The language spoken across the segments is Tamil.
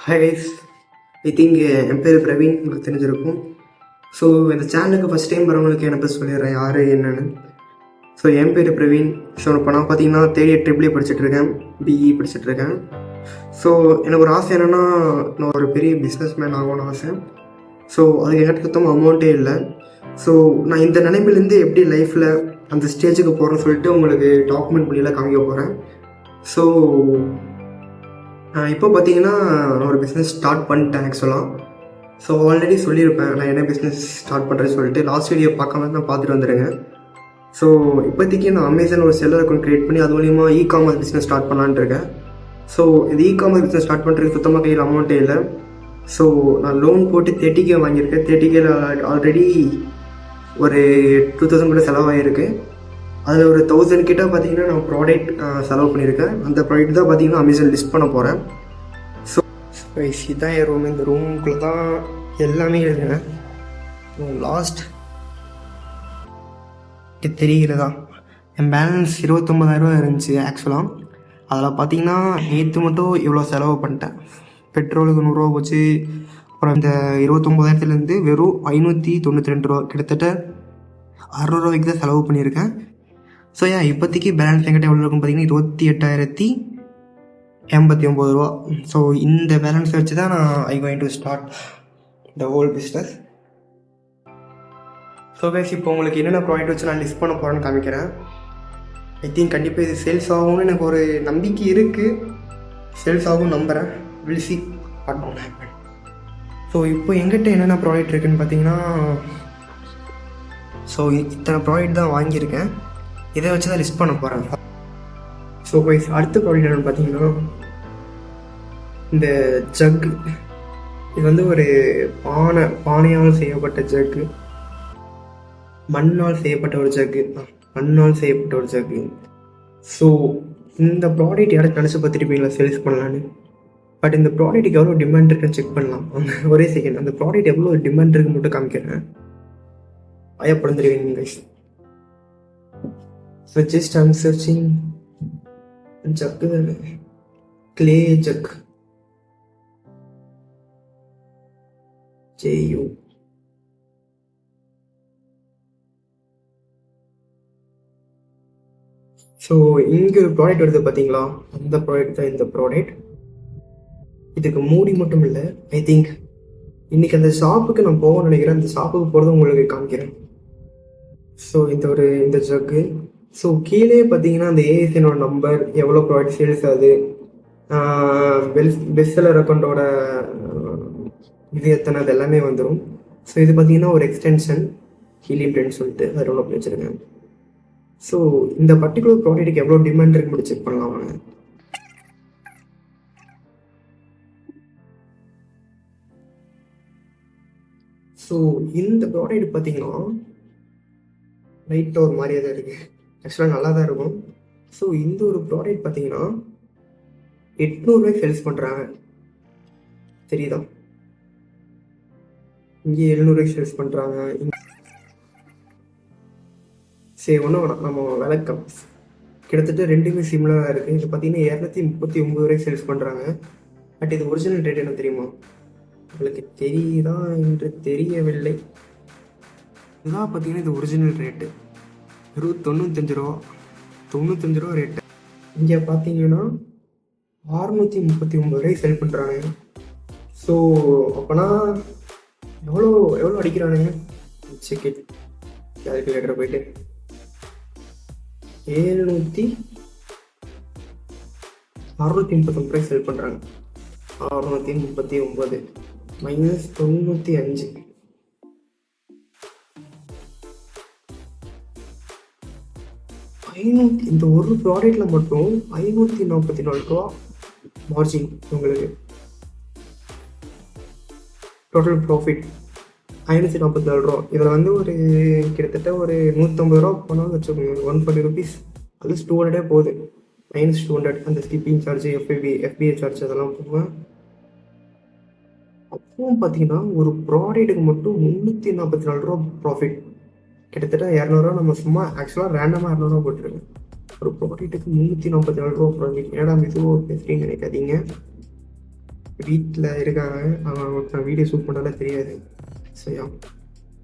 ஹாய் கைஸ், ஐ திங்க் என் பேர் பிரவீன், உங்களுக்கு தெரிஞ்சிருக்கும். ஸோ இந்த சேனலுக்கு ஃபஸ்ட் டைம் வரவங்களுக்கு என்ன பேர் சொல்லிடுறேன் யார் என்னென்னு. ஸோ என் பேர் பிரவீன். ஸோ இப்போ நான் பார்த்தீங்கன்னா தேர்ட் இயர் ட்ரிபிள் படிச்சுட்ருக்கேன், பிஇ படிச்சுட்ருக்கேன். ஸோ எனக்கு ஒரு ஆசை என்னென்னா, நான் ஒரு பெரிய பிஸ்னஸ் மேன் ஆகணும்னு ஆசை. ஸோ அதுக்கு என்கிட்ட சுத்தமாக அமௌண்ட்டே இல்லை. ஸோ நான் இந்த நிலைமையிலேருந்து எப்படி லைஃப்பில் அந்த ஸ்டேஜுக்கு போகிறேன்னு சொல்லிட்டு உங்களுக்கு டாக்குமெண்ட் பண்ணியெல்லாம் காமிக்க போகிறேன். ஸோ இப்போ பார்த்தீங்கன்னா நான் ஒரு பிஸ்னஸ் ஸ்டார்ட் பண்ணிட்டேன் ஆக்சுவலாக. ஸோ ஆல்ரெடி சொல்லியிருப்பேன் நான் என்ன பிஸ்னஸ் ஸ்டார்ட் பண்ணுறேன்னு சொல்லிட்டு. லாஸ்ட் வீடியோ பார்க்காம நான் பார்த்துட்டு வந்துடுங்க. ஸோ இப்போதைக்கு நான் அமேசான் ஒரு செல்லர் அக்கௌண்ட் க்ரியேட் பண்ணி அது மூலிமா இ-காமர்ஸ் பிஸ்னஸ் ஸ்டார்ட் பண்ணலான்னு இருக்கேன். ஸோ இந்த இ-காமர்ஸ் பிஸ்னஸ் ஸ்டார்ட் பண்ணுறதுக்கு சுத்தமாக கையில் அமௌண்ட்டே இல்லை. ஸோ நான் லோன் போட்டு 30K வாங்கியிருக்கேன். 30K ஆல்ரெடி ஒரு 2000 கூட செலவாகிருக்கு. அதில் ஒரு 1000 கிட்ட பார்த்தீங்கன்னா நான் ப்ராடக்ட் செலவு பண்ணியிருக்கேன். அந்த ப்ராடக்ட் தான் பார்த்தீங்கன்னா அமேசான் லிஸ்ட் பண்ண போகிறேன். ஸோ இதுதான் என் ரூம். இந்த ரூமுக்குள்ளே தான் எல்லாமே இருக்குங்க. லாஸ்ட் தெரிகிறதா, என் பேலன்ஸ் 29,000 இருந்துச்சு ஆக்சுவலாக. அதில் பார்த்தீங்கன்னா நேற்று மட்டும் இவ்வளோ செலவு பண்ணிட்டேன். பெட்ரோலுக்கு 100 போச்சு. அப்புறம் இந்த 29,000 வெறும் 592 ரூபா, கிட்டத்தட்ட 600 ரூபாய்க்கு தான் செலவு பண்ணியிருக்கேன். ஸோ இப்போதைக்கு பேலன்ஸ் என்கிட்ட எவ்வளோ இருக்கும் பார்த்தீங்கன்னா 28,089 ரூபா. ஸோ இந்த பேலன்ஸை வச்சு தான் நான் I going to start the whole business. So guys, இப்போ உங்களுக்கு என்னென்ன ப்ராடக்ட் வச்சு நான் லிஸ்ட் பண்ண போகிறேன்னு காமிக்கிறேன். ஐ திங்க் கண்டிப்பாக இது சேல்ஸ் ஆகும்னு எனக்கு ஒரு நம்பிக்கை இருக்குது. சேல்ஸ் ஆகும் நம்புகிறேன். Will see what will happen. So இப்போ எங்கிட்ட என்னென்ன ப்ராடக்ட் இருக்குதுன்னு பார்த்தீங்கன்னா, ஸோ இத்தனை ப்ராடக்ட் தான் வாங்கியிருக்கேன். இதை வச்சு தான் லிஸ்ட் பண்ண போகிறேன். ஸோ கைஸ், அடுத்த ப்ராடக்ட் என்னென்னு பார்த்தீங்கன்னா இந்த ஜக்கு. இது வந்து ஒரு பானையால் செய்யப்பட்ட ஜக்கு, மண்ணால் செய்யப்பட்ட ஒரு ஜக்கு. ஸோ இந்த ப்ராடக்ட் யாரும் நினச்சி பார்த்துருப்பீங்களா சேல்ஸ் பண்ணலான்னு. பட் இந்த ப்ராடக்ட்டுக்கு எவ்வளோ டிமாண்ட் இருக்குன்னு செக் பண்ணலாம். ஒரே செகண்ட், அந்த ப்ராடக்ட் எவ்வளோ டிமாண்ட் இருக்குன்னு மட்டும் காமிக்கிறேன். பயப்படுந்துருவீங்க guys. So just I'm searching jug, clay jug, JU. So இங்கே ஒரு ப்ராடக்ட் வருது பார்த்தீங்களா, அந்த ப்ராடக்ட் தான் இந்த ப்ராடக்ட். இதுக்கு மூடி மட்டும் இல்லை. ஐ திங்க் இன்றைக்கி அந்த ஷாப்புக்கு நான் போகணும்னு நினைக்கிறேன். அந்த ஷாப்புக்கு போகிறது உங்களுக்கு காமிக்கிறேன். ஸோ இந்த ஜக்கு. ஸோ கீழே பார்த்தீங்கன்னா அந்த ஏஎஸ்எனோட நம்பர், எவ்வளோ ப்ராடக்ட் சேல்ஸ் ஆகுது, பெஸ்ட் செல்லர் அக்கௌண்ட்டோட இது எத்தனை, அது எல்லாமே வந்துடும். ஸோ இது பார்த்தீங்கன்னா ஒரு எக்ஸ்டென்ஷன் ஹீலியம் ட்ரெண்ட் சொல்லிட்டு அது டவுன்லோட் பண்ணி வச்சுருக்கேன். ஸோ இந்த பர்டிகுலர் ப்ராடக்ட்டுக்கு எவ்வளோ டிமாண்ட் இருக்கு மட்டும் செக் பண்ணலாம் வாங்க. ஸோ இந்த ப்ராடக்ட் பார்த்தீங்கன்னா லைட்டாக ஒரு மாதிரியாக தான் இருக்குது. ஆக்சுவலாக நல்லா தான் இருக்கும். ஸோ இந்த ஒரு ப்ராடக்ட் பார்த்தீங்கன்னா 800 ரூபாய்க்கு சேல்ஸ் பண்ணுறாங்க. தெரியுதா? இங்கே 700 ரூபாய்க்கு சேல்ஸ் பண்ணுறாங்க. சரி, ஒன்றும் வேணாம், நம்ம விளக்கம் கிட்டத்தட்ட ரெண்டுமே சிம்லராக இருக்குது. இது பார்த்தீங்கன்னா 239 ரூபாய்க்கு சேல்ஸ் பண்ணுறாங்க. பட் இது ஒரிஜினல் ரேட் என்ன தெரியுமா? உங்களுக்கு தெரியுதா என்று தெரியவில்லை. இதுதான் பார்த்தீங்கன்னா இது ஒரிஜினல் ரேட்டு வெறும் 95 ரூபா ரேட்டு. இங்கே பார்த்தீங்கன்னா 639 ரூபாய்க்கு செல் பண்ணுறாங்க. ஸோ அப்போனா எவ்வளோ அடிக்கிறானுங்க? செக் கேல்குலேட்டரை போயிட்டு 639 ரூபாய்க்கு செல் பண்ணுறாங்க. 639 மைனஸ் 95, இந்த ஒரு ப்ராடக்ட்ல மட்டும் 544 ரூபா மார்ஜின். உங்களுக்கு டோட்டல் ப்ராஃபிட் 544 ரூபா. இதில் வந்து ஒரு கிட்டத்தட்ட ஒரு 150 ரூபா போனாலும் வச்சுக்கோங்க, 140 ருபீஸ், அது 200 போகுது. -200 அந்த ஸ்கிப்பிங் சார்ஜ், FBA சார்ஜ் அதெல்லாம் போவேன். அப்பவும் பார்த்தீங்கன்னா ஒரு ப்ராடக்ட்டுக்கு மட்டும் 344 ரூபா ப்ராஃபிட். கிட்டத்தட்ட 200 ரூபா நம்ம சும்மா ஆக்சுவலாக ரேண்டமாக 200 ரூபா போட்டுருக்கேன். ஒரு ப்ராடக்ட்டுக்கு 344 ரூபா ப்ராஃபிட். ஏன்னா மெதுவாக பேசுகிறீங்க நினைக்காதீங்க. வீட்டில் இருக்காங்க, அவன் வீடியோ ஷூட் பண்ணாலும் தெரியாது. சரியா,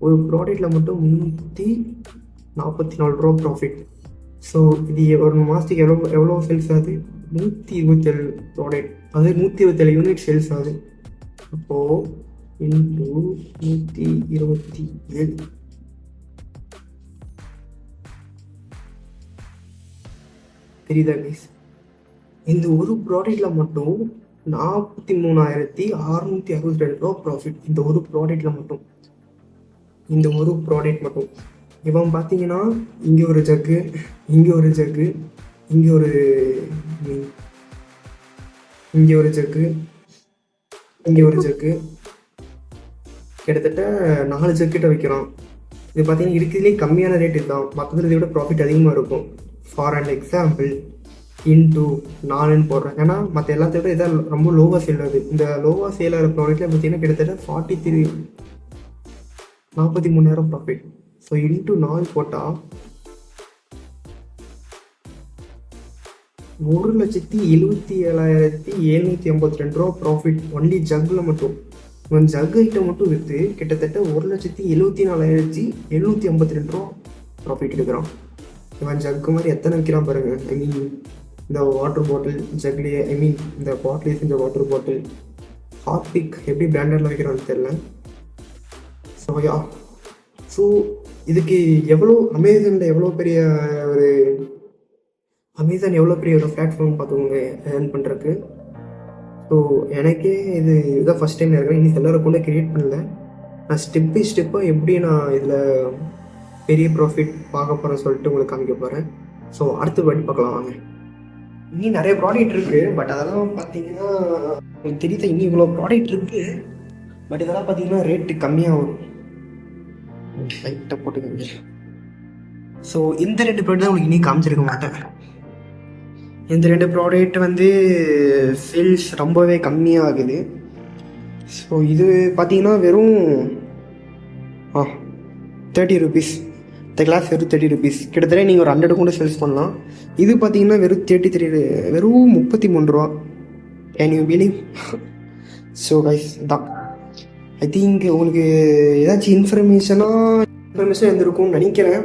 ஒரு ப்ராடக்ட்டில் மட்டும் 344 ப்ராஃபிட். ஸோ இது ஒரு மாதத்துக்கு எவ்வளோ சேல்ஸ் ஆகுது? 127 ப்ராடக்ட், அது 127 யூனிட் சேல்ஸ் ஆகுது. அப்போது இன்ட்டு 127 தெரியுதா கைஸ்? இந்த ஒரு ப்ராடக்ட்டில் மட்டும் 43,662 ரூபா ப்ராஃபிட். இந்த ஒரு ப்ராடக்ட்டில் மட்டும், இந்த ஒரு ப்ராடக்ட் மட்டும். இவன் பார்த்தீங்கன்னா இங்கே ஒரு ஜக்கு, இங்கே ஒரு ஜக்கு, இங்கே ஒரு இங்கே ஒரு ஜக்கு, இங்கே ஒரு ஜக்கு, கிட்டத்தட்ட 4 ஜக்கிட்ட வைக்கிறான். இது பார்த்தீங்கன்னா இருக்கிறதுலே கம்மியான ரேட் இதுதான். மற்றதில் இதை விட ப்ராஃபிட் அதிகமாக இருக்கும். ஃபார் அண்ட் எக்ஸாம்பிள் இன்டூ 4ன்னு போடுறேன். ஏன்னா மற்ற எல்லாத்த விட இதான் ரொம்ப லோவாக சேல் ஆகுது. இந்த லோவாக சேல் ஆகிற ப்ராடக்ட்டில் பார்த்தீங்கன்னா கிட்டத்தட்ட 43,000 ப்ராஃபிட். ஸோ இன்டூ 4 போட்டால் 1,77,782 ரூபா ப்ராஃபிட் ஒன்லி ஜக்கில் மட்டும். இவன் ஜக் ஐட்டம் மட்டும் விற்று கிட்டத்தட்ட 1,74,752 ரூபா ப்ராஃபிட் எடுக்கிறான். இவன் ஜக்கு மாதிரி எத்தனை விற்கிறான் பாருங்க. ஐ மீன் இந்த வாட்டர் பாட்டில் ஜக்லேயே, ஐ மீன் இந்த பாட்டிலே செஞ்ச வாட்டர் பாட்டில், ஹார்பிக் எப்படி பிராண்டடில் வைக்கிறான்னு தெரில. ஸோ யா, ஸோ இதுக்கு எவ்வளோ அமேசான் எவ்வளோ பெரிய ஒரு பிளாட்ஃபார்ம் பார்த்துக்கோங்க ஏர்ன் பண்ணுறதுக்கு. ஸோ எனக்கே இதுதான் ஃபஸ்ட் டைம் இருக்கிறேன். இன்னும் எல்லாரும் கூட க்ரியேட் பண்ணல. நான் ஸ்டெப் பை ஸ்டெப்பாக எப்படி நான் இதில் பெரிய ப்ராஃபிட் பார்க்க போகிறேன்னு சொல்லிட்டு உங்களுக்கு காமிக்க போகிறேன். ஸோ அடுத்த வாட்டி பார்க்கலாம் வாங்க. இன்னும் நிறைய ப்ராடக்ட் இருக்குது, பட் அதெல்லாம் பார்த்தீங்கன்னா உங்களுக்கு தெரியுது. இன்னும் இவ்வளோ ப்ராடக்ட் இருக்குது, பட் இதெல்லாம் பார்த்தீங்கன்னா ரேட்டு கம்மியாக வரும். லைட்டாக போட்டுக்கோங்க. ஸோ இந்த 2 ப்ராடக்ட் தான் உங்களுக்கு இன்னும் காமிச்சிருக்க மாட்டேன். இந்த 2 ப்ராடக்ட் வந்து சேல்ஸ் ரொம்பவே கம்மியாகுது. ஸோ இது பார்த்தீங்கன்னா வெறும் 30 ருபீஸ். இந்த கிளாஸ் வெறும் 30 ருபீஸ். கிட்டத்தட்ட நீங்கள் ஒரு 100 கூட சேல்ஸ் பண்ணலாம். இது பார்த்தீங்கன்னா வெறும் 33 ரூபா. Can you believe? So guys தான், ஐ திங்க் உங்களுக்கு ஏதாச்சும் இன்ஃபர்மேஷன் இருந்திருக்கும்னு நினைக்கிறேன்.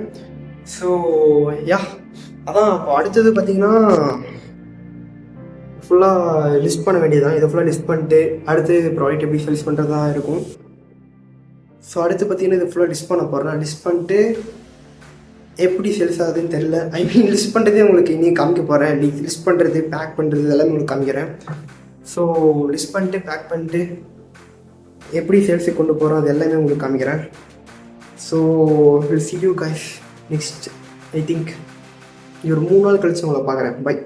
ஸோ யா, அதான் இப்போ அடுத்தது பார்த்தீங்கன்னா ஃபுல்லாக லிஸ்ட் பண்ண வேண்டியதுதான். இதை ஃபுல்லாக லிஸ்ட் பண்ணிட்டு அடுத்து ப்ராடக்ட் எப்படி சேல்ஸ் பண்ணுறதா இருக்கும். ஸோ அடுத்து பார்த்தீங்கன்னா இது ஃபுல்லாக லிஸ்ட் பண்ண போகிறேன். லிஸ்ட் பண்ணிட்டு எப்படி சேல்ஸ் ஆகுதுன்னு தெரில. ஐ மீன் லிஸ்ட் பண்ணுறதே உங்களுக்கு இனியும் காமிக்க போகிறேன். லிஸ்ட் பண்ணுறது, பேக் பண்ணுறது எல்லாமே உங்களுக்கு காமிக்கிறேன். ஸோ லிஸ்ட் பண்ணிட்டு பேக் பண்ணிட்டு எப்படி சேல்ஸுக்கு கொண்டு போகிறோம் அது எல்லாமே உங்களுக்கு காமிக்கிறேன். So will see you guys next. I think ஒரு 3 நாள் கழிச்சு உங்களை பார்க்குறேன். பை.